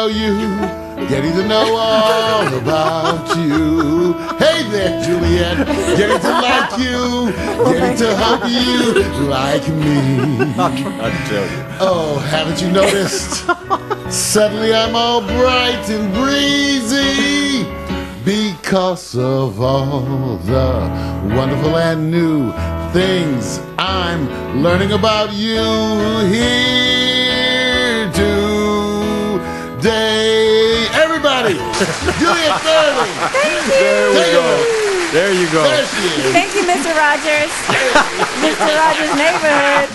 know you, getting to know all about you. Hey there, Juliette, getting to like you, getting to hug you like me. I'll try to tell you. Oh, haven't you noticed? Suddenly I'm all bright and breezy because of all the wonderful and new things I'm learning about you here today. Everybody, Juliette Fairley. Thank you. There we go. There you go. There she is. Thank you, Mr. Rogers. Mr. Rogers' neighborhood.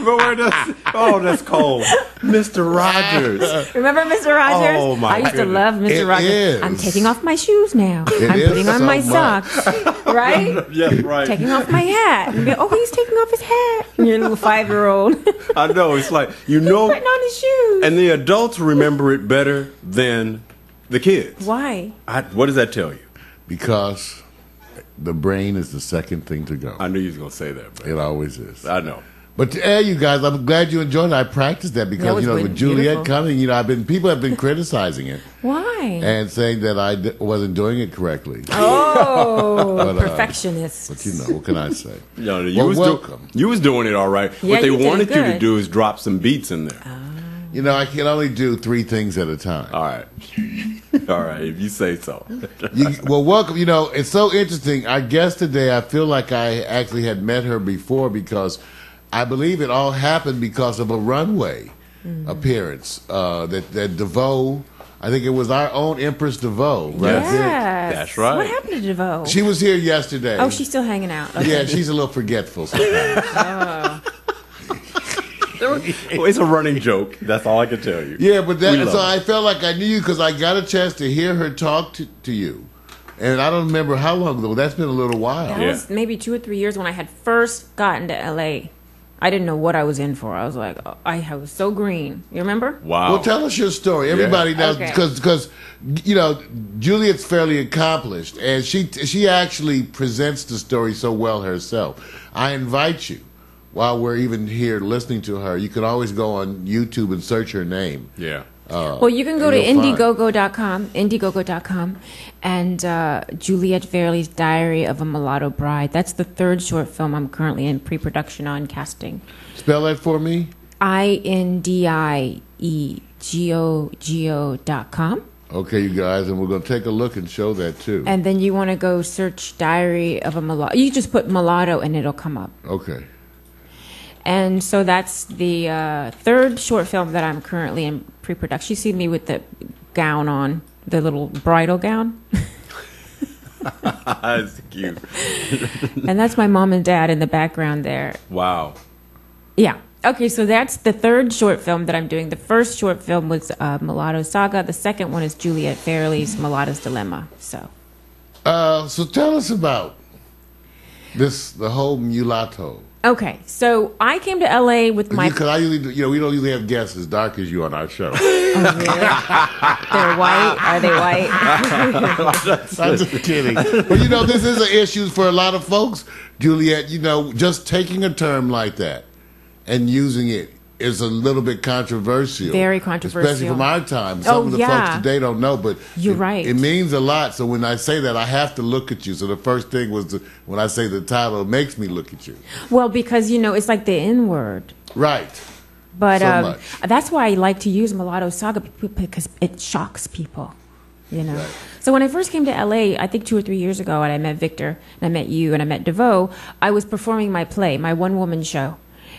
But where does, oh, that's cold. Mr. Rogers. Remember Mr. Rogers? Oh, my I used to goodness. love Mr. It Rogers. is. I'm taking off my shoes now. It I'm is putting on so my much. socks. Right? Yes, right. Taking off my hat. And be, oh, he's taking off his hat. And your little 5-year-old. I know. It's like, you know, Putting on his shoes. and the adults remember it better than the kids. Why? What does that tell you? Because the brain is the second thing to go. I knew you was going to say that. But It always is. I know. But hey, you guys, I'm glad you enjoyed it. I practiced that That because, was with Juliette beautiful. coming, people have been criticizing it Why? and saying that I wasn't doing it correctly. Oh, But, perfectionist. But what can I say? No, you Well, was welcome. you was doing it all right. Yeah, what they you did wanted you to good. do is drop some beats in there. I can only do 3 things at a time. All right. All right, if you say so. Well, welcome. It's so interesting. Our guest today, I feel like I actually had met her before because I believe it all happened because of a runway appearance that DeVoe, I think it was our own Empress DeVoe, right? Yes. That's right. What happened to DeVoe? She was here yesterday. Oh, she's still hanging out. Okay. Yeah, she's a little forgetful sometimes. Well, it's a running joke. That's all I can tell you. Yeah, but We love so it. I felt like I knew you because I got a chance to hear her talk to you. And I don't remember how long ago. That's been a little while. That Yeah. was maybe 2 or 3 years when I had first gotten to LA. I didn't know what I was in for. I was like, I was so green. You remember? Wow. Well, tell us your story. Everybody knows Okay. because Juliette's fairly accomplished, and she actually presents the story so well herself. I invite you, while we're even here listening to her, you can always go on YouTube and search her name. Yeah. Well, you can go to you'll find- Indiegogo.com, and Juliette Fairley's Diary of a Mulatto Bride. That's the 3rd short film I'm currently in pre-production on casting. Spell that for me. INDIEGOGO.com. Okay, you guys, and we're going to take a look and show that too. And then you want to go search Diary of a Mulatto. You just put mulatto and it'll come up. Okay. And so that's the 3rd short film that I'm currently in pre-production. You see me with the gown on, the little bridal gown. That's cute. And that's my mom and dad in the background there. Wow. Yeah. Okay, so that's the 3rd short film that I'm doing. The first short film was Mulatto Saga. The second one is Juliette Fairley's Mulatto's Dilemma. So tell us about the whole mulatto. okay, so I came to LA with my. Because I usually, we don't usually have guests as dark as you on our show. Oh, really? They're white? Are they white? I'm just kidding. But this is an issue for a lot of folks, Juliette. Just taking a term like that and using it is a little bit controversial. Very controversial. Especially from our time. Some of the folks today don't know, but You're right. It means a lot. So when I say that, I have to look at you. So the first thing was when I say the title, it makes me look at you. Well, because, it's like the N-word. Right. But So much. that's why I like to use Mulatto Saga, because it shocks people, Right. So when I first came to LA, I think 2 or 3 years ago, and I met Victor, and I met you, and I met DeVoe, I was performing my play, my one-woman show,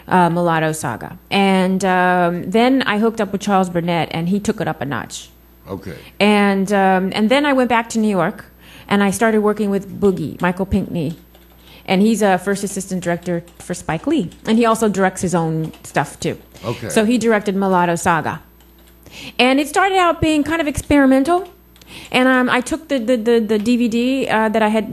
Mulatto Saga. And then I hooked up with Charles Burnett, and he took it up a notch. Okay. And then I went back to New York, and I started working with Boogie, Michael Pinkney. And he's a first assistant director for Spike Lee. And he also directs his own stuff, too. Okay. So he directed Mulatto Saga. And it started out being kind of experimental. And I took the DVD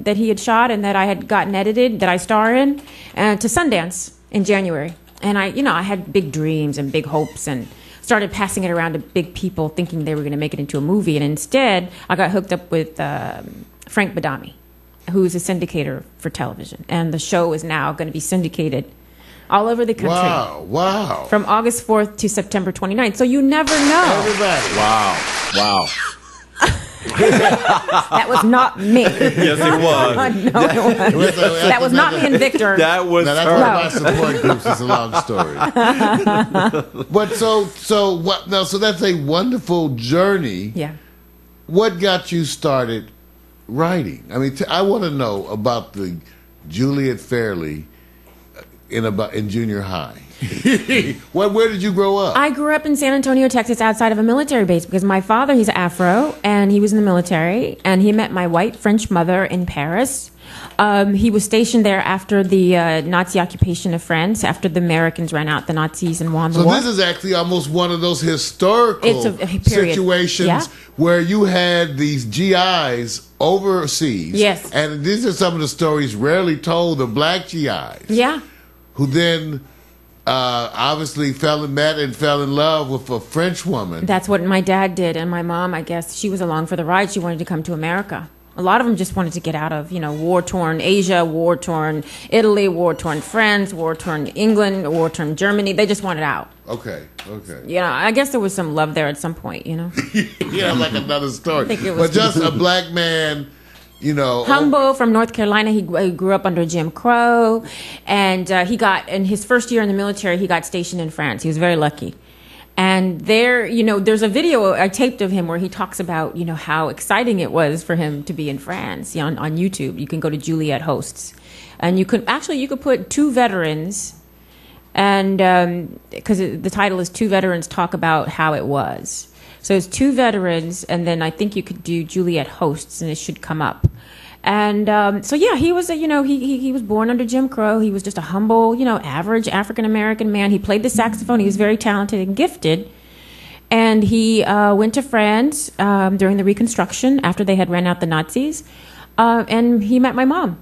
that he had shot and that I had gotten edited, that I star in, to Sundance in January. And I had big dreams and big hopes and started passing it around to big people thinking they were going to make it into a movie. And instead, I got hooked up with Frank Badami, who's a syndicator for television. And the show is now going to be syndicated all over the country. Wow. From August 4th to September 29th. So you never know. Everybody. Wow. Wow. That was not me. Yes, it was. No, it was. That was not me and Victor. That was Now, that's her. one of my support groups. It's a long story. But so what? Now, so that's a wonderful journey. Yeah. What got you started writing? I mean, I want to know about the Juliette Fairley in junior high. Where did you grow up? I grew up in San Antonio, Texas, outside of a military base because my father, he's Afro, and he was in the military, and he met my white French mother in Paris. He was stationed there after the Nazi occupation of France, after the Americans ran out the Nazis and won the war. So this is actually almost one of those historical period. situations Yeah. where you had these GIs overseas. Yes. And these are some of the stories rarely told of black GIs. Yeah. Who then obviously fell in love with a French woman. That's what my dad did, and my mom, I guess, she was along for the ride. She wanted to come to America. A lot of them just wanted to get out of, war-torn Asia, war-torn Italy, war-torn France, war-torn England, war-torn Germany. They just wanted out. Okay. I guess there was some love there at some point, Yeah, like another story. I think it was But just a black man, Humble from North Carolina. He grew up under Jim Crow, and he got in his first year in the military. He got stationed in France. He was very lucky. And there, there's a video I taped of him where he talks about, how exciting it was for him to be in France. On YouTube, you can go to Juliette Hosts, and you could put two veterans, and because the title is Two Veterans Talk About How It Was. So it's two veterans, and then I think you could do Juliette Hosts, and it should come up. And he was he was born under Jim Crow. He was just a humble, average African American man. He played the saxophone. He was very talented and gifted. And he went to France during the Reconstruction after they had ran out the Nazis, and he met my mom.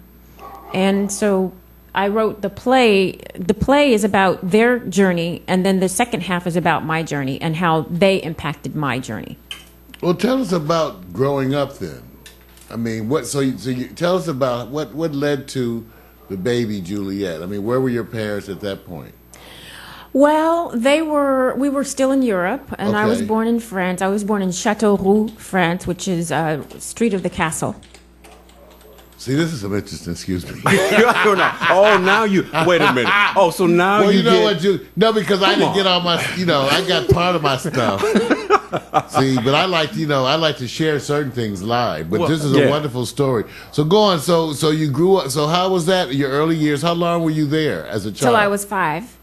And so I wrote the play. The play is about their journey, and then the second half is about my journey and how they impacted my journey. Well, tell us about growing up then. I mean, So you tell us about what led to the baby Juliette. I mean, where were your parents at that point? Well, we were still in Europe, and I was Okay. born in France. I was born in Châteauroux, France, which is street of the castle. See, this is some interesting. Excuse me. Oh, now you wait a minute. Oh, so now Well, you you know get, what, No, because I didn't get all my. I got part of my stuff. See, but I like to share certain things live. But this is a wonderful story. So go on. So you grew up. So how was that? Your early years. How long were you there as a child? Till I was 5.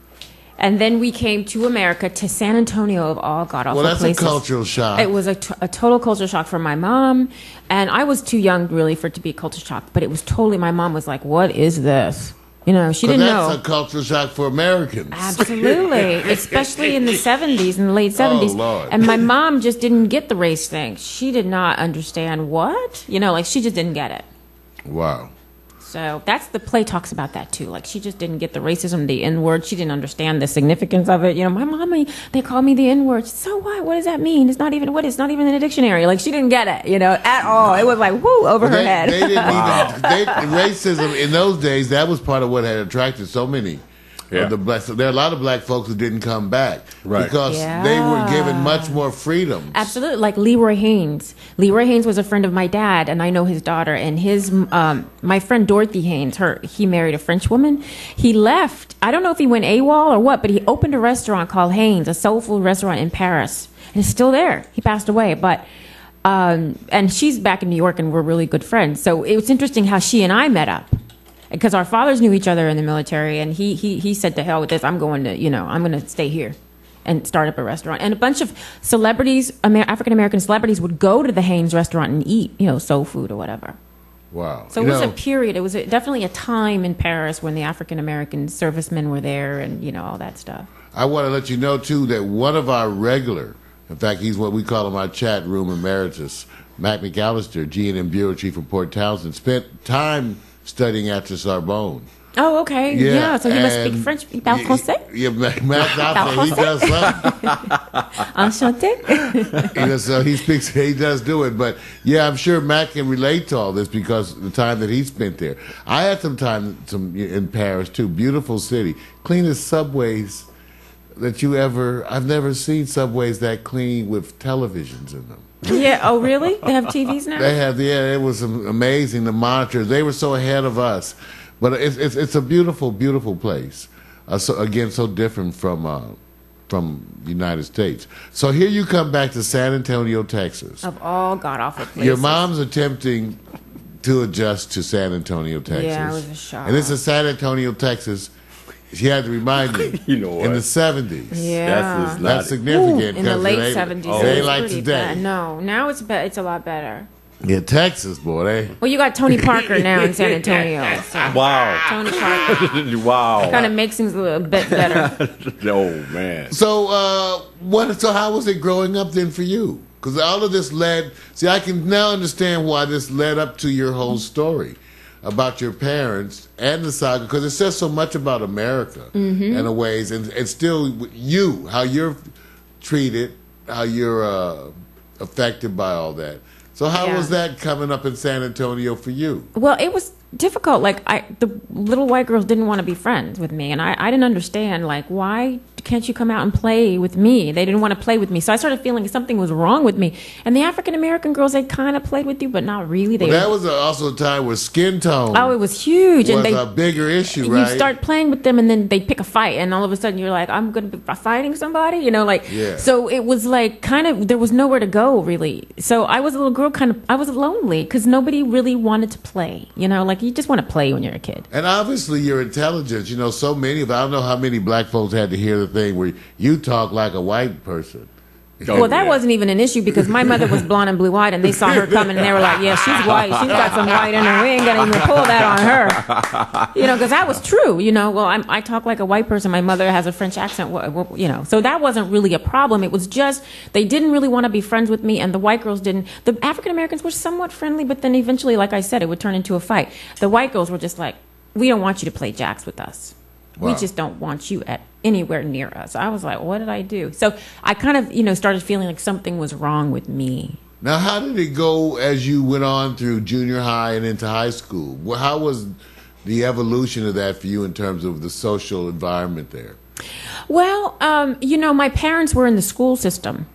And then we came to America, to San Antonio, of all god-awful Well, that's places. a cultural shock. It was a total culture shock for my mom. And I was too young, really, for it to be a culture shock. But it was totally, my mom was like, what is this? She didn't know. That's a cultural shock for Americans. Absolutely. Especially in the 70s, in the late 70s. Oh, Lord. And my mom just didn't get the race thing. She did not understand what? She just didn't get it. Wow. So the play talks about that too. Like, she just didn't get the racism, the N-word. She didn't understand the significance of it. My mommy, they call me the N-word. So what? What does that mean? It's not even in the dictionary. Like, she didn't get it, at all. It was like, whoo, over her head. They didn't even, racism in those days, that was part of what had attracted so many of the blacks. There are a lot of black folks who didn't come back because they were given much more freedom. Absolutely. Like Leroy Haynes. Leroy Haynes was a friend of my dad, and I know his daughter. And my friend Dorothy Haynes, he married a French woman. He left. I don't know if he went AWOL or what, but he opened a restaurant called Haynes, a soul food restaurant in Paris. And it's still there. He passed away, but and she's back in New York, and we're really good friends. So it was interesting how she and I met up. Because our fathers knew each other in the military, and he said, to hell with this, I'm going to stay here and start up a restaurant. And a bunch of celebrities, African-American celebrities, would go to the Haynes restaurant and eat, soul food or whatever. Wow. So it was a period, it was definitely a time in Paris when the African-American servicemen were there and, all that stuff. I want to let you know, too, that one of our regular, in fact, he's what we call him our chat room emeritus, Mac McAllister, G&M Bureau Chief from Port Townsend, spent time studying at the Sorbonne. Oh, okay. Yeah, so he must speak French. He parle français? Yeah, Matt's out there. He does something. Enchanté. So he does do it. But, yeah, I'm sure Matt can relate to all this because of the time that he spent there. I had some time in Paris, too. Beautiful city. Cleanest subways that you ever. I've never seen subways that clean with televisions in them. Yeah. Oh, really? They have TVs now? They have, yeah. It was amazing. The monitors, they were so ahead of us. But it's a beautiful, beautiful place. So again, so different from the United States. So here you come back to San Antonio, Texas. Of all god awful places. Your mom's attempting to adjust to San Antonio, Texas. Yeah, it was a shock. And this is San Antonio, Texas. She had to remind me. You know what? In the 70s. Yeah. That's significant. In the late 70s. It ain't like pretty today. bad. No, now it's a lot better. Yeah, Texas, boy. Well, you got Tony Parker now in San Antonio. So. Wow. Tony Parker. Wow. Kind of makes things a little bit better. Oh, man. So, So how was it growing up then for you? Because all of this led. See, I can now understand why this led up to your whole story about your parents and the saga, because it says so much about America in a ways, and still you, how you're treated, how you're affected by all that. So how was that coming up in San Antonio for you? Well, it was difficult. Like the little white girls didn't want to be friends with me, and I didn't understand. Like, why can't you come out and play with me? They didn't want to play with me, so I started feeling something was wrong with me. And the African American girls, they kind of played with you, but not really. That was also a time where skin tone. Oh, it was huge, was a bigger issue, right? You start playing with them, and then they pick a fight, and all of a sudden you're like, I'm going to be fighting somebody, you know, like. Yeah. So it was like kind of there was nowhere to go really. So I was a little girl, I was lonely because nobody really wanted to play, you know, like you just want to play when you're a kid. And obviously your intelligence, you know, so many of I don't know how many black folks had to hear the thing where you talk like a white person. Well, that wasn't even an issue because my mother was blonde and blue-eyed, and they saw her coming, and they were like, yeah, she's white. She's got some white in her. We ain't going to even pull that on her. You know, because that was true, you know. Well, I talk like a white person. My mother has a French accent, you know. So that wasn't really a problem. It was just they didn't really want to be friends with me, and the white girls didn't. The African-Americans were somewhat friendly, but then eventually, like I said, it would turn into a fight. The white girls were just like, we don't want you to play jacks with us. Wow. We just don't want you at anywhere near us. I was like, what did I do? So I kind of, you know, started feeling like something was wrong with me. Now, how did it go as you went on through junior high and into high school? How was the evolution of that for you in terms of the social environment there? Well, you know, my parents were in the school system.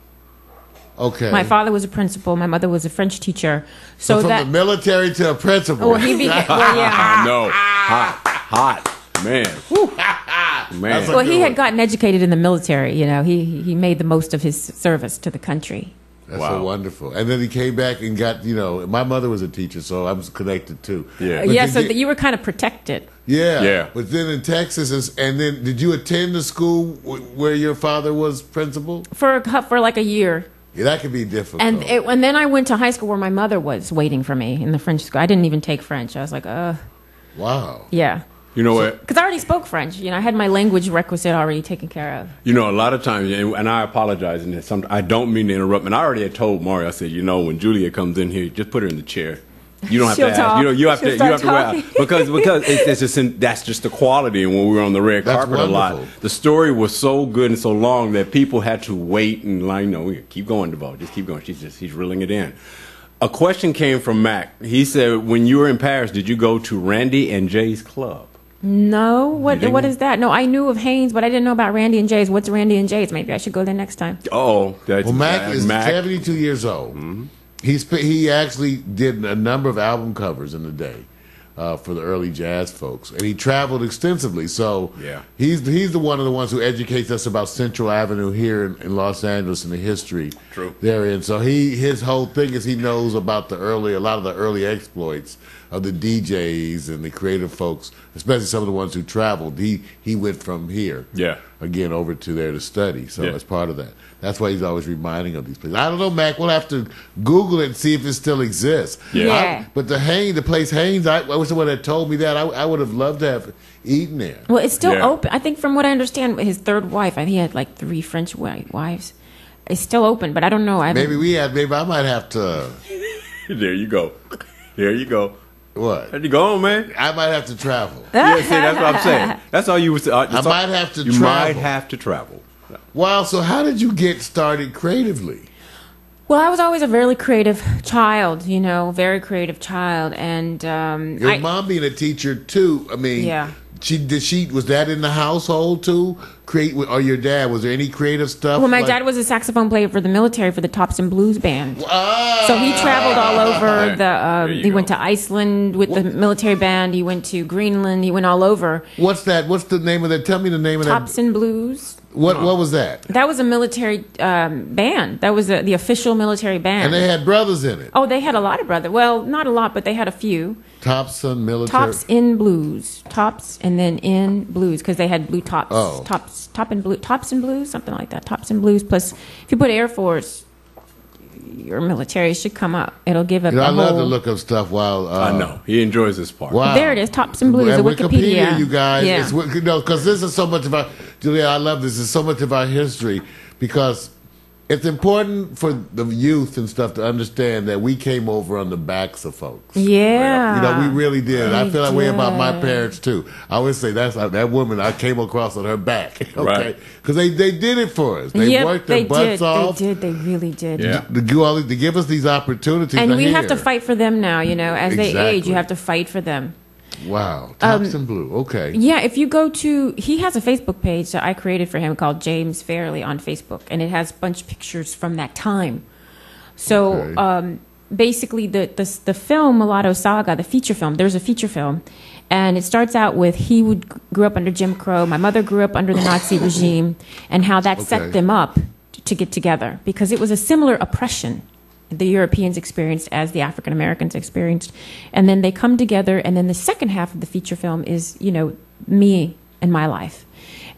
Okay. My father was a principal. My mother was a French teacher. So from the military to a principal. Well, he became, well, yeah. No. Hot. Man. Man. Well, he had gotten educated in the military. You know, he made the most of his service to the country. That's so wonderful. And then he came back and got, you know, my mother was a teacher, so I was connected too. Yeah. Yeah, so you were kind of protected. Yeah. Yeah. But then in Texas, and then did you attend the school where your father was principal? For like a year. Yeah, that could be difficult. And then I went to high school where my mother was waiting for me in the French school. I didn't even take French. I was like, wow. Yeah. You know what? Because I already spoke French. You know, I had my language requisite already taken care of. You know, a lot of times, and I apologize, and I don't mean to interrupt, and I already had told Mario, I said, you know, when Juliette comes in here, just put her in the chair. You don't have She'll to talk. ask. You know, you have She'll to start wear, because it's just that's just the quality. And when we were on the red carpet a lot, the story was so good and so long that people had to wait and like, no, keep going, DeVoe, just keep going. He's reeling it in. A question came from Mac. He said, when you were in Paris, did you go to Randy and Jay's club? No, what is that? No, I knew of Haynes, but I didn't know about Randy and Jay's. What's Randy and Jay's? Maybe I should go there next time. Oh, well, Mac is 72 years old. Mm-hmm. He actually did a number of album covers in the day for the early jazz folks, and he traveled extensively. So he's the one of the ones who educates us about Central Avenue here in Los Angeles and the history therein. So his whole thing is he knows about a lot of the early exploits of the DJs and the creative folks, especially some of the ones who traveled. He went from here again over to there to study. So as part of that. That's why he's always reminding of these places. I don't know, Mac. We'll have to Google it and see if it still exists. Yeah. But the place Haynes, I was the one that told me that. I would have loved to have eaten there. Well, it's still open. I think from what I understand, his third wife, I think he had like 3 French wives. It's still open, but I don't know. Maybe I might have to. There you go. What? There you go, man. I might have to travel. Yeah, see, that's what I'm saying. That's all you would say. I might have to travel. You might have to travel. Wow, so how did you get started creatively? Well, I was always a very creative child, very creative child. And your mom being a teacher, too, I mean, was that in the household too? Or your dad, was there any creative stuff? Well, my dad was a saxophone player for the military for the Thompson Blues Band. So he traveled all over he went to Iceland with the military band. He went to Greenland. He went all over. What's that? What's the name of that? Tell me the name of that. Thompson Blues. What was that? That was a military band. That was the official military band. And they had brothers in it. Oh, they had a lot of brothers. Well, not a lot, but they had a few. Thompson military. Tops in blues. Tops and then in blues because they had blue tops. Oh. Tops and blues, something like that. Tops and blues. Plus, if you put Air Force, your military should come up. It'll give up. I love to look up stuff while. I know he enjoys this part. Wow. There it is. Tops and blues. And The Wikipedia. you guys. Yeah. Because this is so much of our. Julia, I love this. It's so much of our history because it's important for the youth and stuff to understand that we came over on the backs of folks. Yeah. We really did. I feel that way about my did. parents too. I always say that woman I came across on her back. Okay, Right. because they did it for us. They worked their butts off. They did. They really did. Yeah. To give us these opportunities. And we have hear. to fight for them now. As they Exactly. age, you have to fight for them. Wow, Thompson Blue. Okay. Yeah, if you go to, he has a Facebook page that I created for him called James Fairley on Facebook, and it has a bunch of pictures from that time. So Okay. basically, the film Mulatto Saga, the feature film, there's a feature film, and it starts out with grew up under Jim Crow, my mother grew up under the Nazi regime, and how that set them up to get together because it was a similar oppression the Europeans experienced as the African Americans experienced. And then they come together, and then the second half of the feature film is, me and my life.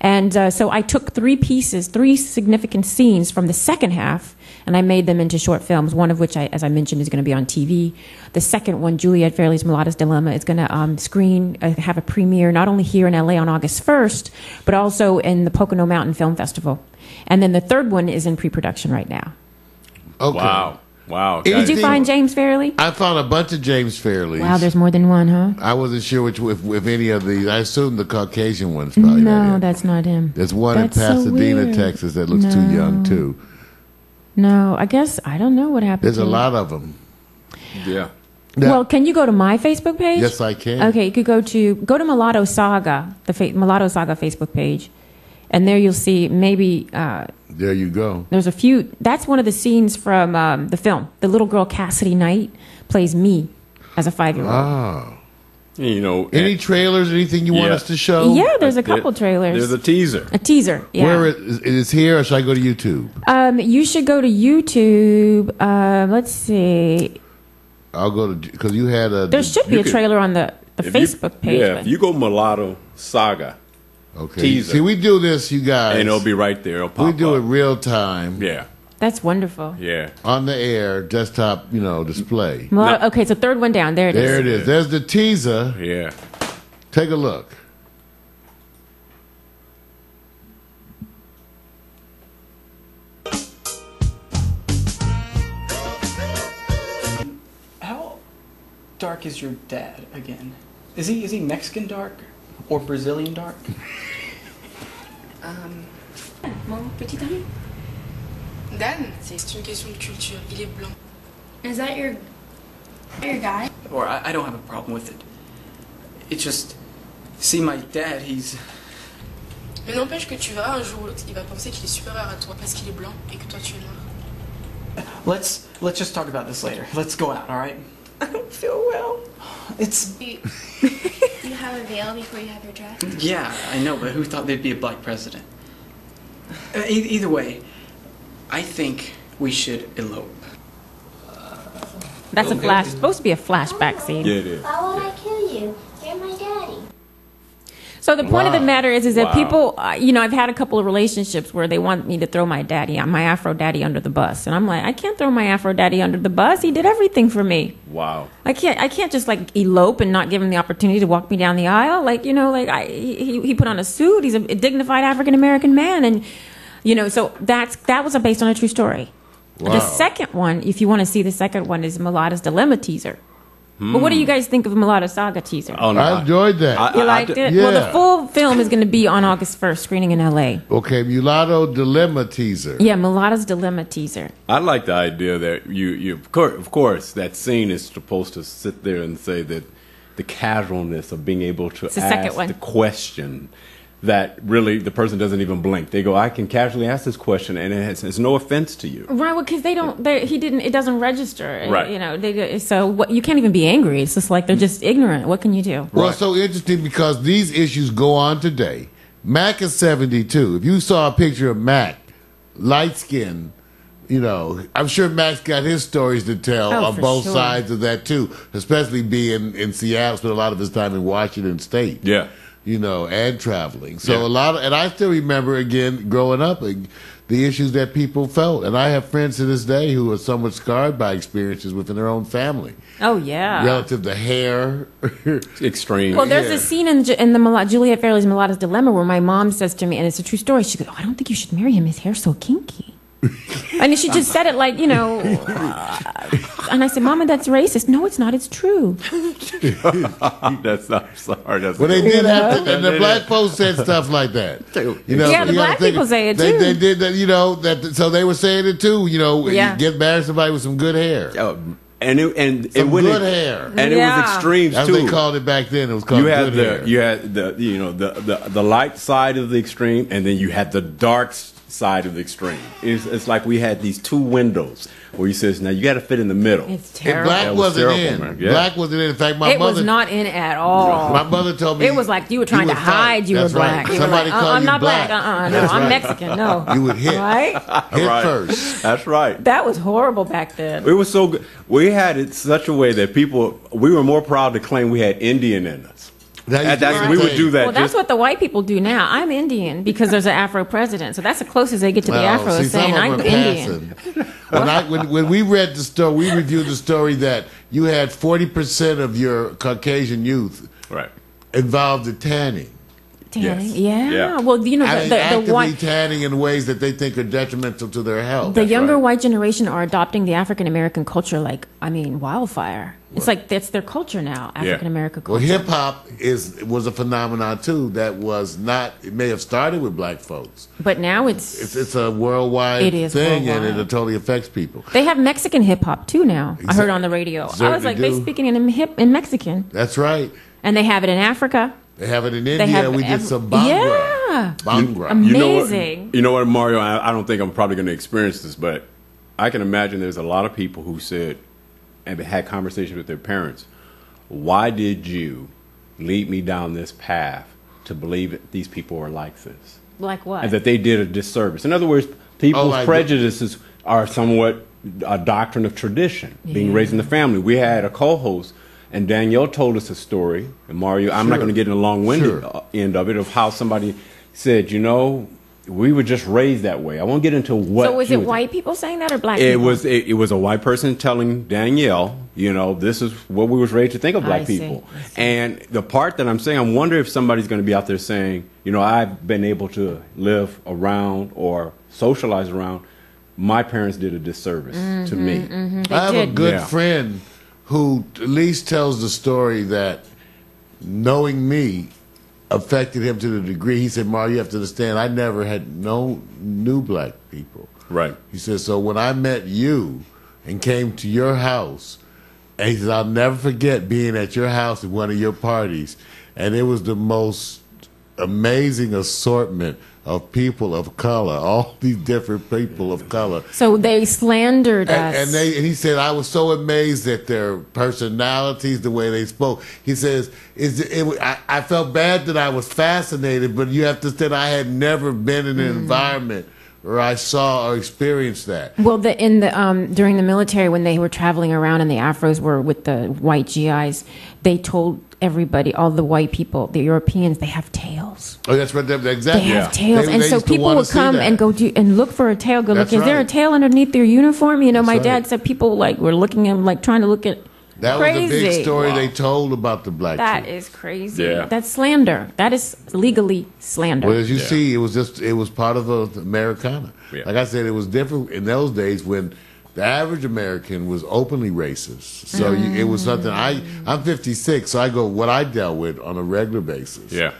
And so I took three significant scenes from the second half, and I made them into short films, one of which, as I mentioned, is going to be on TV. The second one, Juliette Fairley's Mulatto's Dilemma, is going to have a premiere not only here in LA on August 1st, but also in the Pocono Mountain Film Festival. And then the third one is in pre-production right now. Okay. Wow. Did you find James Fairley? I found a bunch of James Fairleys. Wow, there's more than one, huh? I wasn't sure if any of these. I assume the Caucasian one's probably not No, him. that's not him. There's one That's in so Pasadena, weird. Texas that looks too young, too. No, I guess, I don't know what happened There's to a him. lot of them. Yeah. Well, can you go to my Facebook page? Yes, I can. Okay, you could go to Mulatto Saga, the Mulatto Saga Facebook page, and there you'll see maybe There you go. there's a few. That's one of the scenes from the film. The little girl Cassidy Knight plays me as a 5-year-old. Ah. Any trailers, anything you want us to show? Yeah, there's a couple trailers. There's a teaser. A teaser, yeah. Where it is here, or should I go to YouTube? You should go to YouTube. Let's see. I'll go to, because you had a. There should be a trailer on the Facebook page. Yeah, if you go Mulatto Saga. Okay. Teaser. See, we do this, you guys. And it'll be right there. It'll pop We do up. it real time. Yeah. That's wonderful. Yeah. On the air, desktop, display. Mulatto, okay, so third one down. There it is. There it is. There's the teaser. Yeah. Take a look. How dark is your dad again? Is he Mexican dark or Brazilian dark? Mon petit ami? Dan, c'est une question de culture. Il est blanc. Is that your guy? Or I don't have a problem with it. It's just, see my dad, he's... Mais n'empêche que tu verras un jour ou l'autre, il va penser qu'il est supérieur à toi parce qu'il est blanc et que toi tu es noir. Let's just talk about this later. Let's go out, all right? I don't feel well. It's... You have a veil before you have your dress? Yeah, I know, but who thought there'd be a black president? Either way, I think we should elope. That's supposed to be a flashback scene. Yeah, it is. Why would I kill you? You're my daddy. So the point of the matter is that Wow. people, I've had a couple of relationships where they want me to throw my Afro daddy under the bus, and I'm like, I can't throw my Afro daddy under the bus. He did everything for me. Wow. I can't just like elope and not give him the opportunity to walk me down the aisle. He put on a suit. He's a dignified African American man, and so that was based on a true story. Wow. The second one, if you want to see the second one, is Mulatto's Dilemma teaser. But what do you guys think of Mulatto Saga teaser? Oh, no, I enjoyed that. You liked it? Yeah. Well, the full film is going to be on August 1st, screening in L.A. Okay, Mulatto Dilemma teaser. Yeah, Mulatto's Dilemma teaser. I like the idea that you of course, that scene is supposed to sit there and say that, the casualness of being able to It's the second ask one. the question that really the person doesn't even blink. They go, I can casually ask this question, and it's no offense to you. Right, well, because he didn't. It doesn't register. Right. You know. So what? You can't even be angry. It's just like they're just ignorant. What can you do? Well, it's so interesting because these issues go on today. Mac is 72. If you saw a picture of Mac, light skin, you know, I'm sure Mac's got his stories to tell on for both sure. sides of that too. Especially being in Seattle, spent a lot of his time in Washington State. Yeah. You know, and traveling. So and I still remember again growing up the issues that people felt. And I have friends to this day who are somewhat scarred by experiences within their own family. Oh yeah. Relative to hair. Extreme. Well, there's a scene in the Juliette Fairley's Mulatto's Dilemma where my mom says to me, and it's a true story. She goes, "Oh, I don't think you should marry him. His hair's so kinky." And she just said it like, you know, and I said, Mama, that's racist. No, it's not. It's true. That's not sorry. That's Well, they did have to, and the black folks said stuff like that. You know, Yeah, the you black gotta think- people say it, they, too. They did that, you know. So they were saying it too. You know, Yeah. you get married to somebody with some good hair, and it some went good hair. and it Yeah. was extremes As too. they called it back then. It was called You had good hair. you had the light side of the extreme, and then you had the dark side of the extreme. It's like we had these two windows where he says, now you got to fit in the middle. It's And terrible. black That was wasn't terrible, in. man. Yeah. Black wasn't in. In fact, my It mother was not in at all. My mother told me It was like you were trying to would hide fight. you were That's black. Right. You were Somebody like, called I'm you not black. black. No, That's I'm right. Mexican. No. You would hit. Right? Hit Right. first. That's right. That was horrible back then. It was so good. We had it such a way that we were more proud to claim we had Indian in us. We would do that. Well, that's what the white people do now. I'm Indian because there's an Afro president. So that's the closest they get to the Afro is saying I'm Indian. When we read the story, we reviewed the story that you had 40% of your Caucasian youth right involved in tanning. Tanning. Yes. Yeah. Yeah. Well, you know, I mean, the actively white. tanning in ways that they think are detrimental to their health. The younger right. white generation are adopting the African American culture like, I mean, wildfire. It's like that's their culture now, African American Well, culture. hip hop was a phenomenon too that was not. It may have started with black folks. But now it's It's a worldwide It is thing, and worldwide. it totally affects people. they have Mexican hip hop too now. I heard on the radio. I Certainly was like, do. they speaking in Mexican, That's right. and they have it in Africa. They have it in They India. have We did some Bhangra. Yeah. Bhangra. Amazing. You know what, Mario? I don't think I'm probably going to experience this, but I can imagine there's a lot of people who said and had conversations with their parents. Why did you lead me down this path to believe that these people are like this? Like what? And that they did a disservice. In other words, people's like prejudices are somewhat a doctrine of tradition, being Yeah. raised in the family. We had a co-host, and Danielle told us a story, and Mario, I'm not Sure. going to get in the long-winded Sure. end of it, of how somebody said, you know, we were just raised that way. I won't get into what. So was she it white people saying that or black It people? it was a white person telling Danielle, you know, this is what we was raised to think of black I see. people. I see. And the part that I'm saying, I wonder if somebody's going to be out there saying, you know, I've been able to live around or socialize around. My parents did a disservice to me. They I have a did. good Yeah. friend who at least tells the story that knowing me affected him to the degree. He said, Mario, you have to understand, I never had knew black people. Right. He said, so when I met you and came to your house, and he said, I'll never forget being at your house at one of your parties, and it was the most amazing assortment of people of color, all these different people of color. So they slandered us. And he said, I was so amazed at their personalities, the way they spoke. He says, I felt bad that I was fascinated, but you have to say I had never been in an environment where I saw or experienced that. Well, during the military, when they were traveling around and the Afros were with the white GIs, they told everybody, all the white people, the Europeans, they have tails. Oh, that's right. Exactly. They have tails, They and so used to people wanna would see come that. and go and look for a tail. Go That's look. Is there a right. tail underneath their uniform? You know, my That's dad right. said people like were looking at like trying to look at. That crazy. was the big story they told about the black That people. is crazy. Yeah. That's slander. That is legally slander. Well, as you see, it was part of the Americana. Yeah. Like I said, it was different in those days when the average American was openly racist. So it was something I'm 56, so I go what I dealt with on a regular basis. Yeah.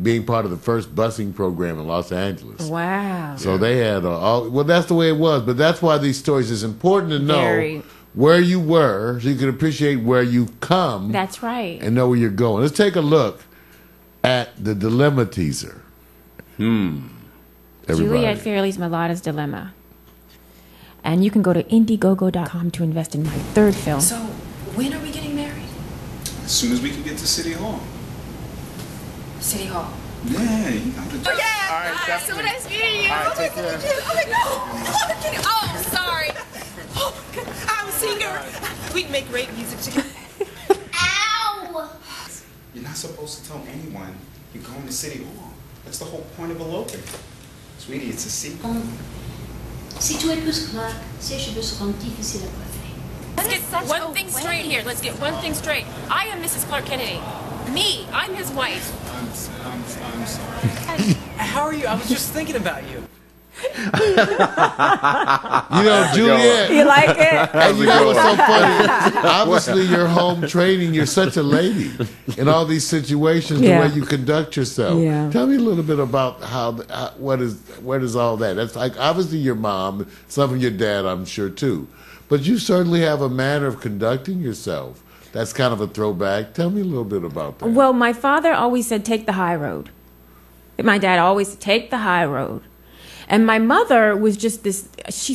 Being part of the first busing program in Los Angeles. Wow. So they had well, that's the way it was. But that's why these stories is important to know Very. where you were so you can appreciate where you've come. That's right. And know where you're going. Let's take a look at the dilemma teaser. Juliette Fairley's Mulatto's Dilemma. And you can go to Indiegogo.com to invest in my third film. So, when are we getting married? As soon as we can get to City Hall. City Hall. Yeah, you got it. Oh, yeah! All right, so nice meeting you. All right, take care. Oh, my God. Oh, sorry. Oh, I'm a singer. We make great music together. Ow! You're not supposed to tell anyone you're going to City Hall. That's the whole point of eloping. Sweetie, it's a secret. Si tout est plus clair, ses cheveux seront difficiles à coiffer. Let's get one thing straight here. Let's get one thing straight. I am Mrs. Clark Kennedy. Me, I'm his wife. I'm sorry. How are you? I was just thinking about you. You know, Juliette. You like it? And you know what's so funny? Obviously, you're home training. You're such a lady in all these situations. The way you conduct yourself. Yeah. Tell me a little bit about where does all that? That's like obviously your mom, some of your dad, I'm sure too, but you certainly have a manner of conducting yourself. That's kind of a throwback. Tell me a little bit about that. Well, my father always said, take the high road. My dad always said, take the high road. And my mother was just this,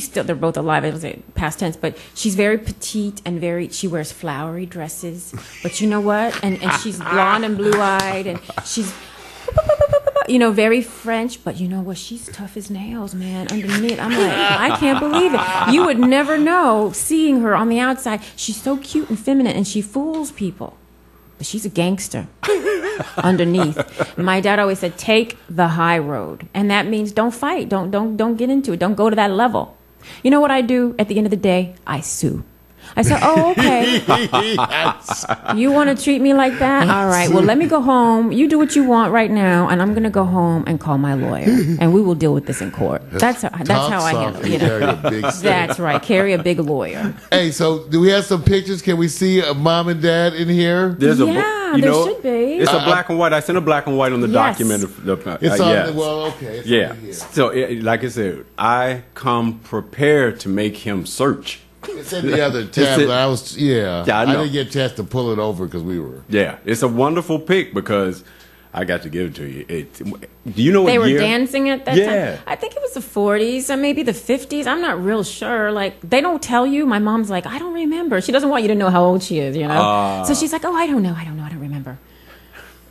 they're both alive, I was say past tense, but she's very petite and she wears flowery dresses. But you know what? And she's blonde and blue-eyed, and she's, very French. But you know what? She's tough as nails, man, underneath. I'm like, I can't believe it. You would never know, seeing her on the outside. She's so cute and feminine, and she fools people. But she's a gangster underneath. My dad always said, take the high road. And that means don't fight. Don't get into it. Don't go to that level. You know what I do at the end of the day? I sue. I said, oh, okay. You want to treat me like that? All right. Well, let me go home. You do what you want right now, and I'm going to go home and call my lawyer, and we will deal with this in court. That's how I handle it. Carry a big stick. That's right. Carry a big lawyer. Hey, so do we have some pictures? Can we see mom and dad in here? There should be. It's a black and white. I sent a black and white on the document. It's on. Well, okay. It's yeah. over here. So, like I said, I come prepared to make him search. It's in the other tab. I didn't get a chance to pull it over because we were. Yeah, it's a wonderful pic because I got to give it to you. Do you know what they were year? dancing at that time? I think it was the 40s or maybe the 50s. I'm not real sure. Like, they don't tell you. My mom's like, I don't remember. She doesn't want you to know how old she is, So she's like, oh, I don't know. I don't remember.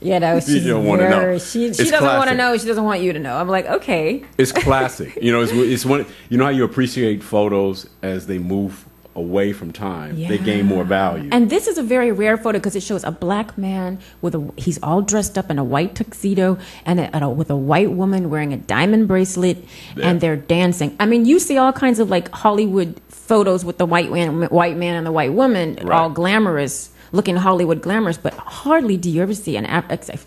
You know, she don't want to know. She doesn't want to know. She doesn't want you to know. I'm like, okay. It's classic. It's one. You know how you appreciate photos as they move away from time. Yeah. They gain more value. And this is a very rare photo because it shows a black man he's all dressed up in a white tuxedo and with a white woman wearing a diamond bracelet, and they're dancing. I mean, you see all kinds of like Hollywood photos with the white man and the white woman, all glamorous, looking Hollywood glamorous, but hardly do you ever see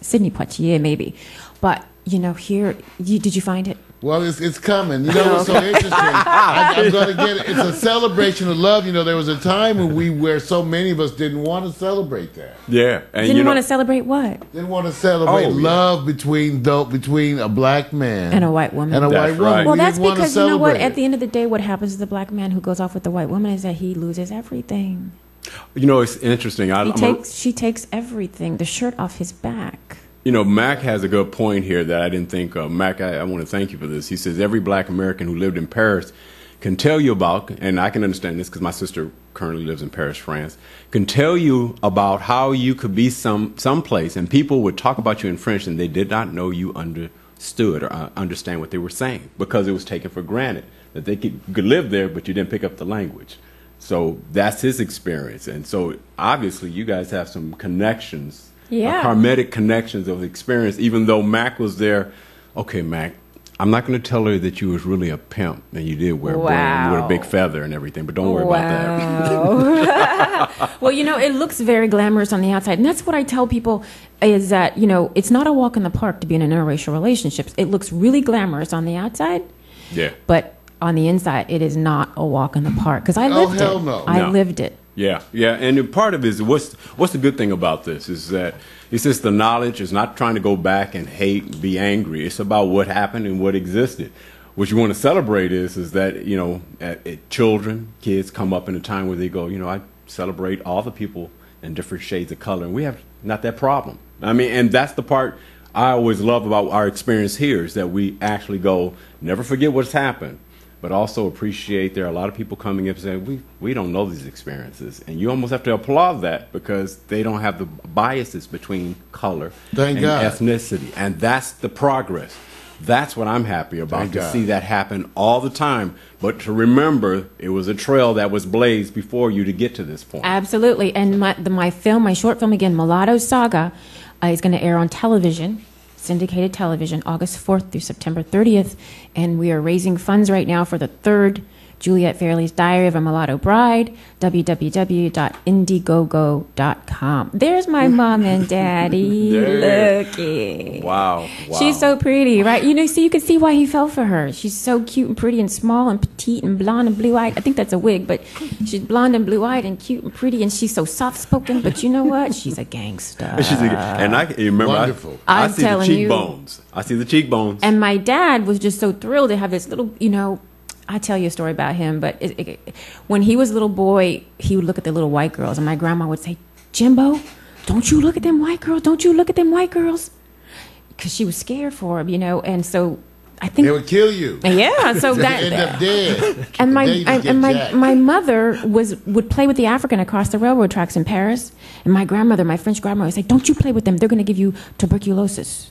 Sidney Poitier maybe. But here, did you find it? Well, it's coming. You know what's so interesting? I'm going to get it. It's a celebration of love. There was a time where so many of us didn't want to celebrate that. Yeah. And didn't want to celebrate what? Didn't want to celebrate love between a black man and a white woman. Right. Well, that's because you know what? At the end of the day, what happens to the black man who goes off with the white woman is that he loses everything. It's interesting. She takes everything, the shirt off his back. Mac has a good point here that I didn't think of. Mac, I want to thank you for this. He says every black American who lived in Paris can tell you about, and I can understand this because my sister currently lives in Paris, France, can tell you about how you could be someplace and people would talk about you in French and they did not know you understood or understand what they were saying because it was taken for granted that they could live there, but you didn't pick up the language. So that's his experience. And so obviously you guys have some connections. Yeah. Karmic connections of experience, even though Mac was there. Okay, Mac, I'm not going to tell her that you was really a pimp and you did wear brand with a big feather and everything, but don't worry about that. Well, it looks very glamorous on the outside. And that's what I tell people is that, it's not a walk in the park to be in an interracial relationship. It looks really glamorous on the outside. Yeah. But on the inside, it is not a walk in the park. Because I lived it. No. I lived it. Yeah. And part of it is what's the good thing about this is that it's just the knowledge. It's not trying to go back and hate and be angry. It's about what happened and what existed. what you want to celebrate is that, you know, children, kids come up in a time where they go, you know, I celebrate all the people in different shades of color, and we have not that problem. I mean, and that's the part I always love about our experience here, is that we actually go, never forget what's happened, but also appreciate there are a lot of people coming up and saying, we don't know these experiences. And you almost have to applaud that, because they don't have the biases between color and ethnicity. And that's the progress. That's what I'm happy about, to see that happen all the time. But to remember, it was a trail that was blazed before you to get to this point. Absolutely. And my short film, again, Mulatto Saga, is going to air on television, syndicated television, August 4th through September 30th. And we are raising funds right now for the third Juliette Fairley's Diary of a Mulatto Bride, www.indiegogo.com. There's my mom and daddy looking. Wow. She's so pretty, right? You know, so you can see why he fell for her. She's so cute and pretty and small and petite and blonde and blue-eyed. I think that's a wig, but she's blonde and blue-eyed and cute and pretty, and she's so soft-spoken. But you know what? She's a gangster. And I remember, wonderful. I see the cheekbones. I see the cheekbones. And my dad was just so thrilled to have this little, you know, I tell you a story about him, but when he was a little boy, he would look at the little white girls, and my grandma would say, Jimbo, don't you look at them white girls. Don't you look at them white girls. Because she was scared for him, you know, and so I think... They would kill you. Yeah, so that... end up dead. And my mother would play with the African across the railroad tracks in Paris, and my grandmother, my French grandmother, would say, don't you play with them. They're going to give you tuberculosis.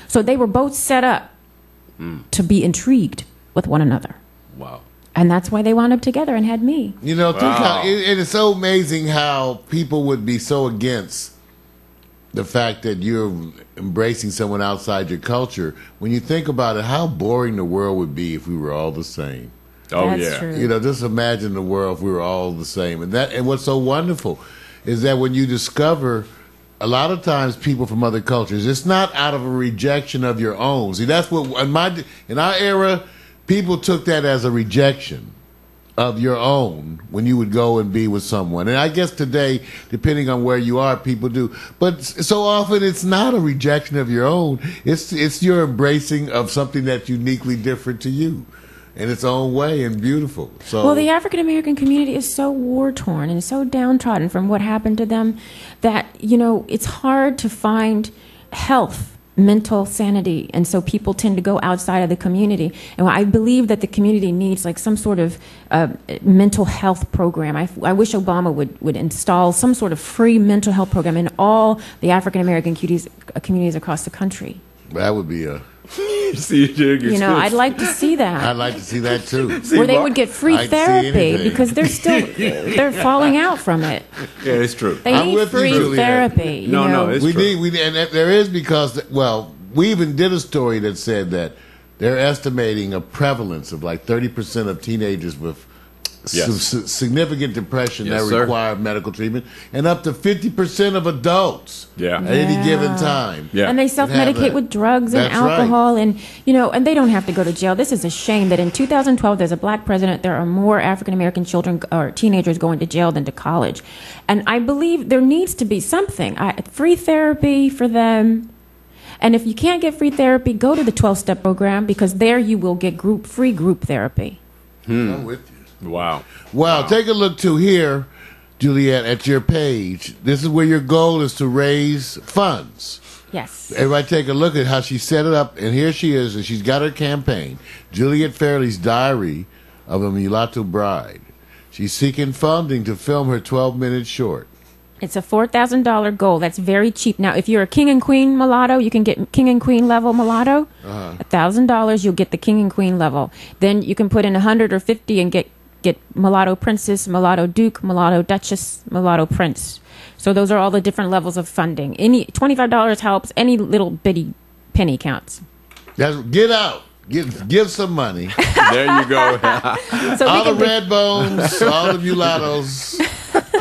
So they were both set up to be intrigued with one another. Wow. And that's why they wound up together and had me. You know, think how it is so amazing how people would be so against the fact that you're embracing someone outside your culture. When you think about it, how boring the world would be if we were all the same. Oh, That's yeah. true. You know, just imagine the world if we were all the same. And what's so wonderful is that when you discover, a lot of times people from other cultures, it's not out of a rejection of your own. See, that's what in our era, people took that as a rejection of your own when you would go and be with someone. And I guess today, depending on where you are, people do. But so often it's not a rejection of your own. It's your embracing of something that's uniquely different to you in its own way and beautiful. So, well, the African American community is so war-torn and so downtrodden from what happened to them that, you know, it's hard to find health, mental sanity, and so people tend to go outside of the community. And I believe that the community needs like some sort of mental health program. I wish Obama would install some sort of free mental health program in all the African American communities across the country. that would be a... You know, I'd like to see that. I'd like to see that too. Where they would get free therapy, because they're falling out from it. Yeah, it's true. They need free therapy. You know? it's we true. need, and there is, because, well, we even did a story that said that they're estimating a prevalence of like 30% of teenagers with significant depression that require medical treatment, and up to 50% of adults at any given time. Yeah. And they self-medicate with drugs and alcohol, and you know, and they don't have to go to jail. This is a shame that in 2012 there's a black president. There are more African American children or teenagers going to jail than to college, and I believe there needs to be something, free therapy for them. And if you can't get free therapy, go to the 12-step program, because there you will get free group therapy. I'm with you. Wow. Take a look to here, Juliette, at your page. This is where your goal is to raise funds. Yes. Everybody take a look at how she set it up, and here she is, and she's got her campaign, Juliette Fairley's Diary of a Mulatto Bride. She's seeking funding to film her 12-minute short. It's a $4,000 goal. That's very cheap. Now, if you're a king and queen mulatto, you can get king and queen level mulatto. $1,000, you'll get the king and queen level. Then you can put in 100 or 50 and get mulatto princess, mulatto duke, mulatto duchess, mulatto prince. So those are all the different levels of funding. Any $25 helps. Any little bitty penny counts. Get out. Give some money. There you go. So all the red bones, all the mulattoes.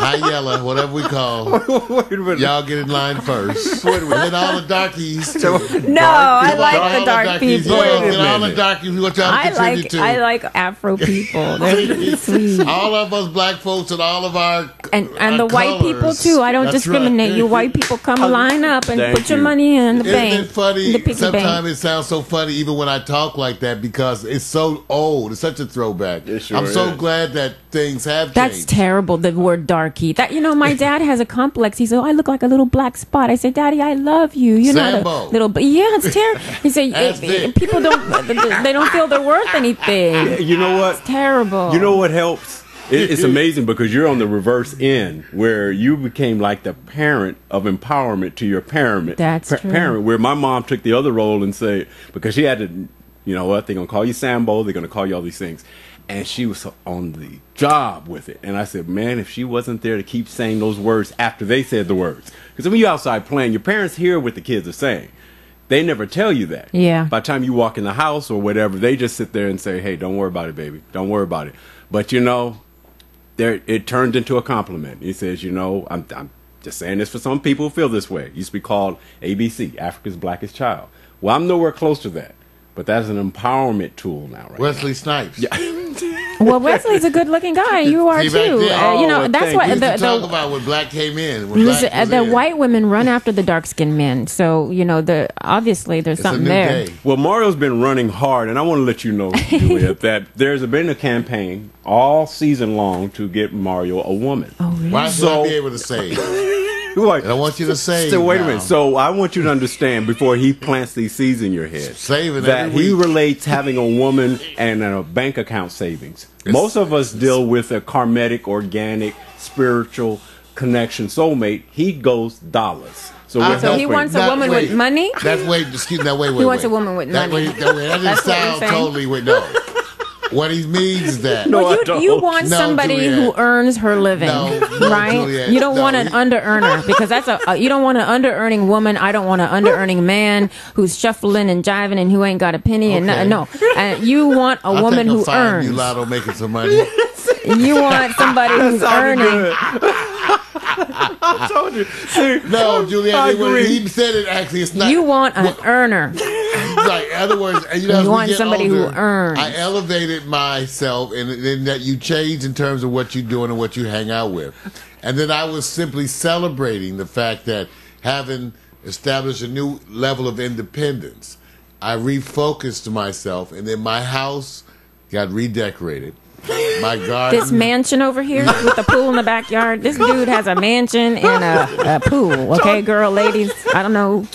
high yellow, whatever we call. Wait a minute. Y'all get in line first. And then all the darkies. No, I like the dark people. And all the darkies, we want y'all to contribute to. I like Afro people. They're sweet. All of us black folks and all of our and the white people too. I don't discriminate. Right. You white people come line up and Thank put your you. money in the bank. Isn't it funny? The piggy Sometimes bank. it sounds so funny even when I talk like that because it's so old. It's such a throwback. It sure I'm so is. glad that things have changed. That's terrible. The word darky. That my dad has a complex. He said, "Oh, I look like a little black spot." I said, "Daddy, I love you." You know, Sambo. the little. Yeah, it's terrible. He said, That's big. "People they don't feel they're worth anything." You know what? It's terrible. You know what helps? It's amazing because you're on the reverse end where you became like the parent of empowerment to your parent. That's true. Parent, where my mom took the other role and said, because she had to, you know what, they're going to call you Sambo, they're going to call you all these things. And she was on the job with it. And I said, man, if she wasn't there to keep saying those words after they said the words. Because when you're outside playing, your parents hear what the kids are saying. They never tell you that. Yeah. By the time you walk in the house or whatever, they just sit there and say, hey, don't worry about it, baby. Don't worry about it. But, you know, it turned into a compliment. He says, you know, I'm just saying this for some people who feel this way. It used to be called ABC, Africa's Blackest Child. Well, I'm nowhere close to that. But that's an empowerment tool now, right? Wesley Snipes. Yeah. Well, Wesley's a good-looking guy. You are See, too. back then- You know, Oh, that's thank what you. We used to talk the about when black came in. When black was the in. white women run after the dark-skinned men. So you know, obviously there's It's a something new there. day. Well, Mario's been running hard, and I want to let you know, Juliette, that there's been a campaign all season long to get Mario a woman. Oh, really? Why should So- I be able to say? Like, And I want you to say. so wait a now. minute. So I want you to understand before he plants these seeds in your head Save it that every he week. relates having a woman and a bank account savings. Most of us deal with a karmatic, organic, spiritual connection soulmate. He goes dollars. So we're So he helping. wants a Now, woman wait. with money. That's way. Excuse me. That way. He wants a woman with that money. Way, that didn't That's what you're sound saying? totally with no. What he means is that. No, I Well, don't. you want No, somebody Juliette. who earns her living, No, right? Juliette, You don't no, want an under earner because that's you don't want an under earning woman. I don't want an under earning man who's shuffling and jiving and who ain't got a penny and Okay. no. You want a I'll woman take a who fine, earns. You Lotto making some money. You want somebody who's Sounded earning. good. I told you. See, No, I Juliette. agree. He said it. Actually, it's not. You want an earner. Like, in other words, you know, as You we want get somebody who older, earns. I elevated myself, and then that you change in terms of what you're doing and what you hang out with, and then I was simply celebrating the fact that having established a new level of independence, I refocused myself, and then my house got redecorated. My garden. This mansion over here with the pool in the backyard. This dude has a mansion and a pool. Okay, girl, ladies. I don't know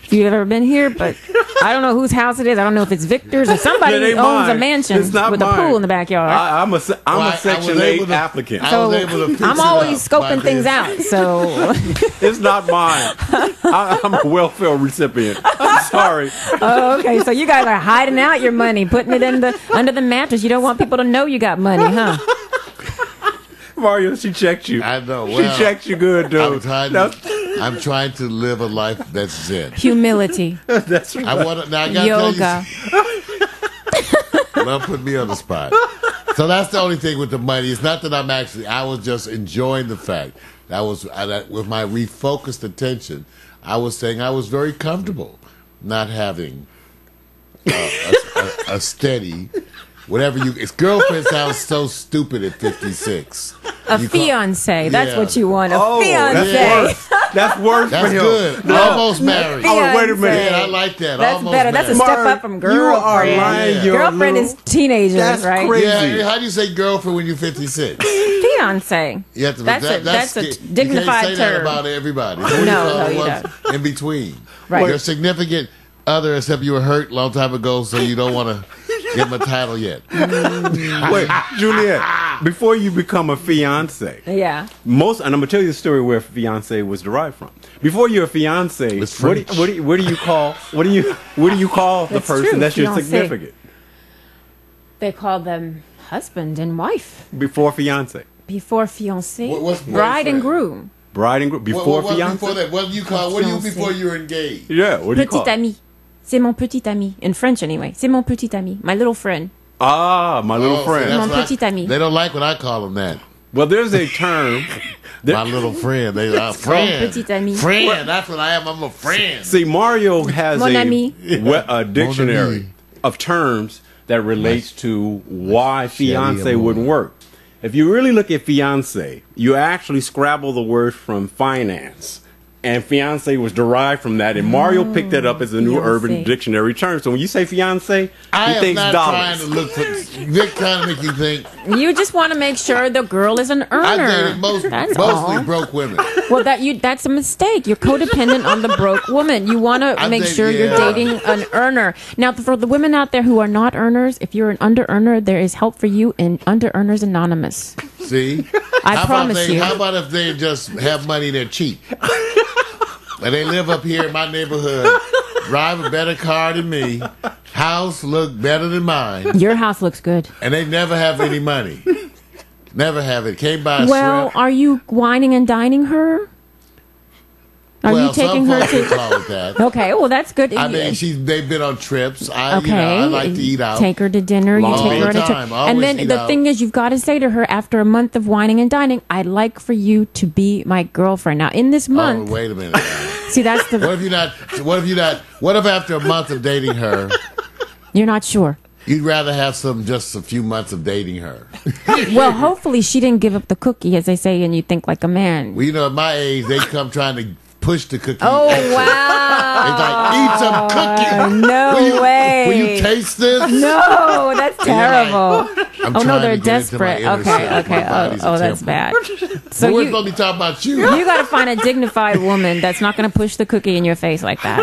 if you've ever been here, but I don't know whose house it is. I don't know if it's Victor's or somebody It ain't owns a mine. mansion It's not with mine. a pool in the backyard. I'm a Well, I'm I a Section was 8 able to- applicant. I was able to fix I'm it always up scoping by things then. out. So, It's not mine. I'm a welfare recipient. I'm sorry. oh, okay. So you guys are hiding out your money, putting it under the mattress. You don't want people to know you got money, huh? Mario, she checked you. I know. Well, she checked you good, dude. I'm trying to live a life that's zen. Humility, That's right. I want to. Now I gotta yoga. tell you. Don't put me on the spot. So that's the only thing with the money. It's not that I was just enjoying the fact that with my refocused attention, I was saying I was very comfortable not having a steady, whatever Its girlfriend sounds so stupid at 56. A You call- fiance. That's Yeah. what you want. A Oh, fiance. That's worse That's for him. good. No. Almost married. Oh, wait a minute. Yeah, I like that. That's Almost better. That's a married. step up from You are girlfriend. lying. Yeah. Your Girlfriend little- is teenagers, That's right? crazy. Yeah, how do you say girlfriend when you're 56? Fiance. You have to, That's a you can't dignified say that term. about everybody. So what do you No, call no, the you ones in between? Right. Your significant other, except you were hurt a long time ago, so you don't want to give them a title yet. Wait, Juliette, before you become a fiance, Yeah. and I'm gonna tell you the story where fiance was derived from. Before you're a fiance, It's what do French. you call the That's person true, that's your fiancé. significant They call them husband and wife before fiance, before fiancé. What's Bride and boyfriend? groom. bride and groom, before fiance? Before that, what do you call? What do you Fiancé. before you're engaged? Yeah, what do you call Petit it? ami. C'est mon petit ami. In French, anyway. C'est mon petit ami. My little friend. Ah, my little Oh, friend. see, that's Mon what petit ami. They don't like when I call them that. Well, there's a term. My little friend. They are friend. Petite amie. Friend. That's what I am. I'm a friend. See, Mario has Mon ami. a dictionary of terms that relates to why fiance wouldn't work. If you really look at fiance, you actually scrabble the word from finance. And fiance was derived from that, and Mario picked that up as a new Urban Dictionary term. So when you say fiance, he thinks dollars. Trying to look for Vic trying to make you think. You just want to make sure the girl is an earner. I dated mostly broke women. Well, that's a mistake. You're codependent on the broke woman. You want to make sure you're dating an earner. Now, for the women out there who are not earners, if you're an under earner, there is help for you in Under Earners Anonymous. See, I promise you. How about if they just have money, they're cheap? And they live up here in my neighborhood, drive a better car than me, house look better than mine. Your house looks good. And they never have any money. Never have it. Can't buy a Well, shrimp. are you whining and dining her? Are you taking her to? Call it that. Okay, well that's good. I mean, they've been on trips. I like to eat out. Take her to dinner. You take her on a trip, and then the thing is, you've got to say to her after a month of whining and dining, "I'd like for you to be my girlfriend." Now, in this month, wait a minute. See, that's the. What if after a month of dating her, you're not sure? You'd rather have just a few months of dating her. Well, hopefully she didn't give up the cookie, as they say, and you think like a man. Well, at my age, they come trying to push the cookie. Oh, wow. It's like, eat some cookie. No way. Will you taste this? No, that's terrible. Like, no, they're desperate. Okay. Oh, that's bad. So we're supposed to be talking about you. You got to find a dignified woman that's not going to push the cookie in your face like that.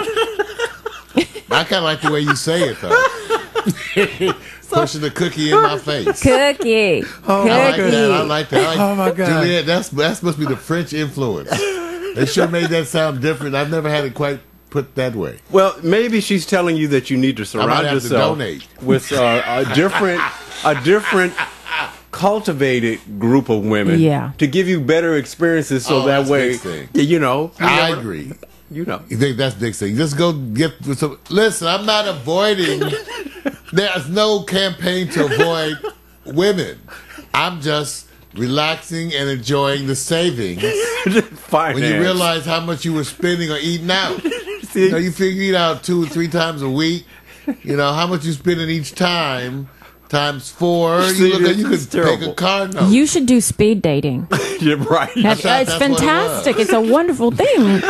I kind of like the way you say it, though. Pushing the cookie in my face. Cookie. Oh, I like that. Oh, my God. Juliette, that must be the French influence. They sure made that sound different. I've never had it quite put that way. Well, maybe she's telling you that you need to surround yourself with a different cultivated group of women to give you better experiences so that way, I agree. You think that's big thing. Just go get some. Listen, I'm not avoiding. There's no campaign to avoid women. I'm just relaxing and enjoying the savings. When you realize how much you were spending on eating out. You figure eat out 2 or 3 times a week. How much you spending each time. Times 4, you could take a car note. You should do speed dating. You're right. It's fantastic. It's a wonderful thing.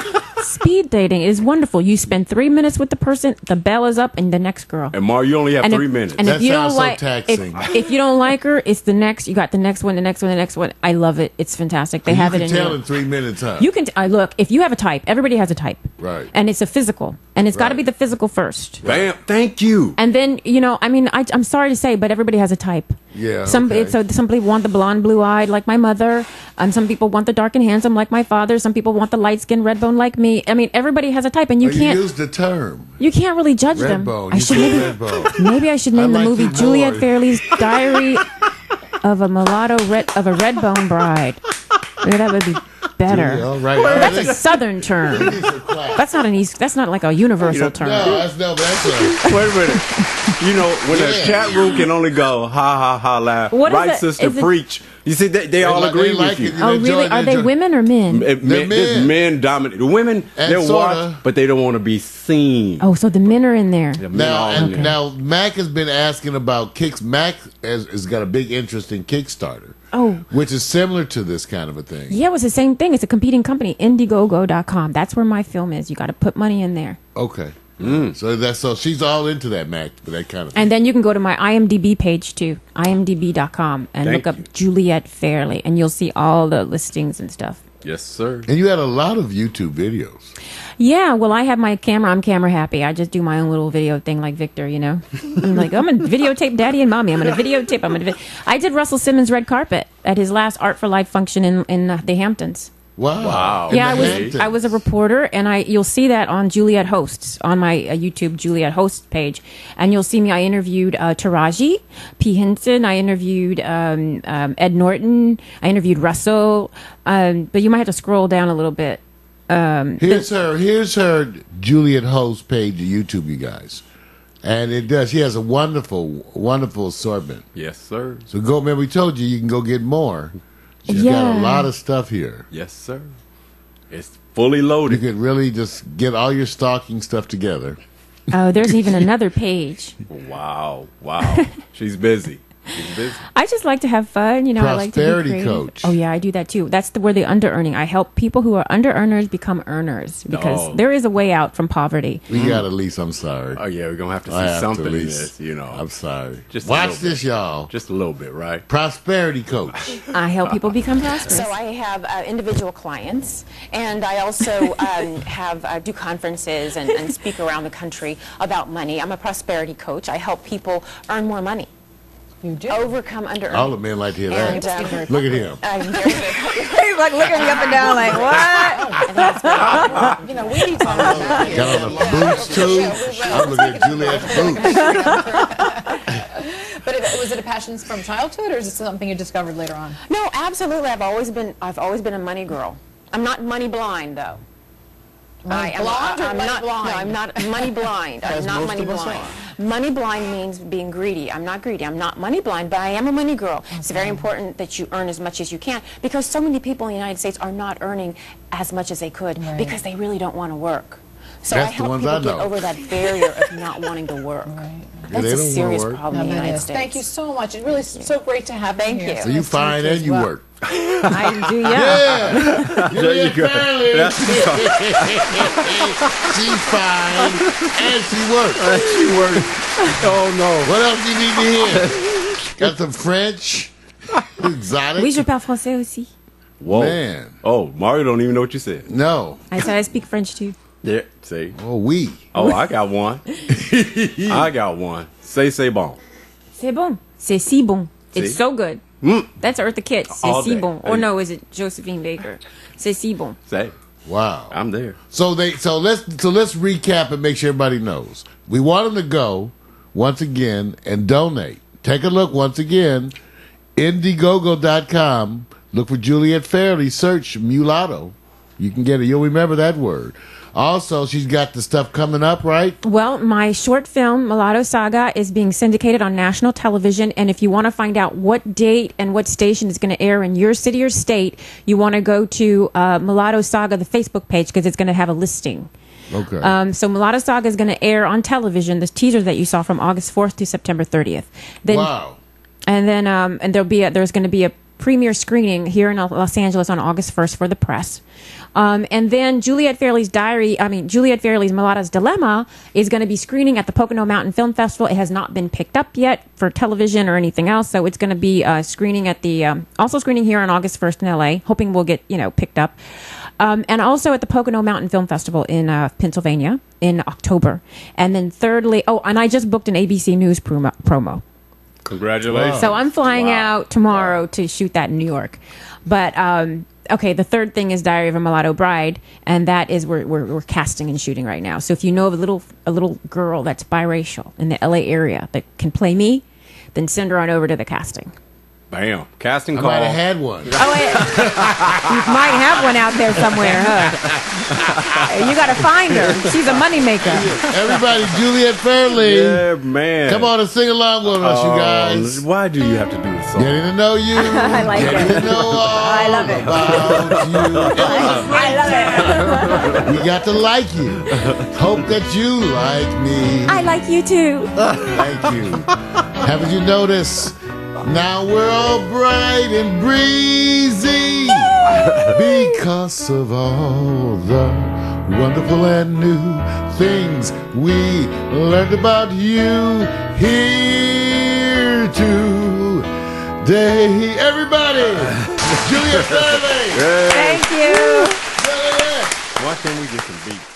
Speed dating is wonderful. You spend 3 minutes with the person, the bell is up, and the next girl. And Mar, you only have 3 minutes. And that sounds so taxing. If you don't like her, it's the next. You got the next one, the next one, the next one. I love it. It's fantastic. They have it in You can tell in 3 minutes, huh? You can look. If you have a type, everybody has a type, right? And it's a physical, and it's got to be the physical first. Bam! Thank you. And then I'm sorry to say, but everybody has a type. Yeah. Some people want the blonde, blue-eyed like my mother, and some people want the dark and handsome like my father. Some people want the light-skinned, red bone like me. I mean, everybody has a type, and you can't use the term. You can't really judge them. Maybe I should name the movie Juliette Fairley's Diary of a Red Bone Bride. Maybe that would be better. All right. That's a Southern term. That's not an East. That's not like a universal term. That's Wait a minute. When a chat room can only go ha ha ha laugh. Right, sister, preach. You see, they all agree with you. Oh, really? Are they women or men? Men dominate. The women, they're watched, but they don't want to be seen. Oh, so the men are in there. Now, Mac has been asking about Kicks. Mac has got a big interest in Kickstarter. Oh. Which is similar to this kind of a thing. Yeah, it was the same thing. It's a competing company, Indiegogo.com. That's where my film is. You got to put money in there. Okay. So she's all into that, Mac, for that kind of thing. And then you can go to my IMDb page too, imdb.com, and look up Juliette Fairley, and you'll see all the listings and stuff. Yes, sir. And you had a lot of YouTube videos. Yeah, well, I have my camera. I'm camera happy. I just do my own little video thing like Victor, I'm like, I'm going to videotape Daddy and Mommy. I'm going to videotape. I did Russell Simmons' red carpet at his last Art for Life function in the Hamptons. Wow. Yeah, I was a reporter, and you'll see that on Juliette Hosts, on my YouTube Juliette Hosts page. And you'll see me, I interviewed Taraji P. Henson, I interviewed Ed Norton, I interviewed Russell, but you might have to scroll down a little bit. Here's her Juliette Hosts page on YouTube, you guys. And it does. She has a wonderful, wonderful assortment. Yes, sir. So remember we told you can go get more. She's got a lot of stuff here. Yes, sir. It's fully loaded. You could really just get all your stocking stuff together. Oh, there's even another page. Wow. She's busy. I just like to have fun, you know. I like to be creative. Coach. Oh yeah, I do that too. That's where the under earning. I help people who are under earners become earners because there is a way out from poverty. We got at least. I'm sorry. Oh yeah, we're gonna have to see something in this. You know, I'm sorry. Just watch this, y'all. Just a little bit, right? Prosperity coach. I help people become prosperous. So I have individual clients, and I also have do conferences and speak around the country about money. I'm a prosperity coach. I help people earn more money. You do. Overcome under earning. All the men like to hear that. Look at him. He's like looking me up and down like, what? You know, we need to talk about that. Got on the boots too. I'm looking at Juliette's boots. But was it a passion from childhood, or is it something you discovered later on? No, absolutely. I've always been a money girl. I'm not money blind though. Money blind or money blind? No, I'm not money blind. I'm not money blind. Money blind means being greedy. I'm not greedy. I'm not money blind, but I am a money girl. Okay. It's very important that you earn as much as you can because so many people in the United States are not earning as much as they could because they really don't want to work. So I help people get over that barrier of not wanting to work. That's a serious problem in the United States. Thank you so much. It's really so great to have you here. So you fine and you work. I do, yeah. Juliette Fairley. She's fine and she works. Oh no. What else do you need to hear? Got some French. Exotic. Oui, je parle français aussi. Whoa. Man. Oh, Mario don't even know what you said. No. I said I speak French too. Yeah, see. Oh, oui. Oh, I got one. C'est bon. C'est bon. C'est si bon. It's so good. That's Eartha Kitt. C'est si bon. Or no, is it Josephine Baker? C'est si bon. Say. Wow. I'm there. So let's recap and make sure everybody knows. We want them to go once again and donate. Take a look once again. Indiegogo.com. Look for Juliette Fairley. Search mulatto. You can get it. You'll remember that word. Also, she's got the stuff coming up, right? Well, my short film, Mulatto Saga, is being syndicated on national television. And if you want to find out what date and what station is going to air in your city or state, you want to go to Mulatto Saga, the Facebook page, because it's going to have a listing. Okay. So Mulatto Saga is going to air on television, this teaser that you saw from August 4th to September 30th. Then, wow. And then and there's going to be a premiere screening here in Los Angeles on August 1st for the press. And then Juliette Fairley's Mulatto's Dilemma is going to be screening at the Pocono Mountain Film Festival. It has not been picked up yet for television or anything else, so it's going to be screening at the also screening here on August 1st in LA, hoping we'll get picked up. And also at the Pocono Mountain Film Festival in Pennsylvania in October. And then thirdly, and I just booked an ABC News promo. Congratulations. So I'm flying out tomorrow to shoot that in New York. But okay, the third thing is Diary of a Mulatto Bride, and that is we're casting and shooting right now. So if you know of a little girl that's biracial in the LA area that can play me, then send her on over to the casting. Bam. Casting call. I might have had one. Oh, wait. You might have one out there somewhere, huh? You got to find her. She's a moneymaker. Everybody, Juliette Fairley. Yeah, man. Come on and sing along with us, you guys. Why do you have to do this song? Getting to know you. I like Getting it. to know all I love it. about you. I love it. We got to like you. Hope that you like me. I like you too. Thank you. Haven't you noticed? Now we're all bright and breezy because of all the wonderful and new things we learned about you here today. Everybody, Juliette Fairley. Thank you. Why can't we get some beats?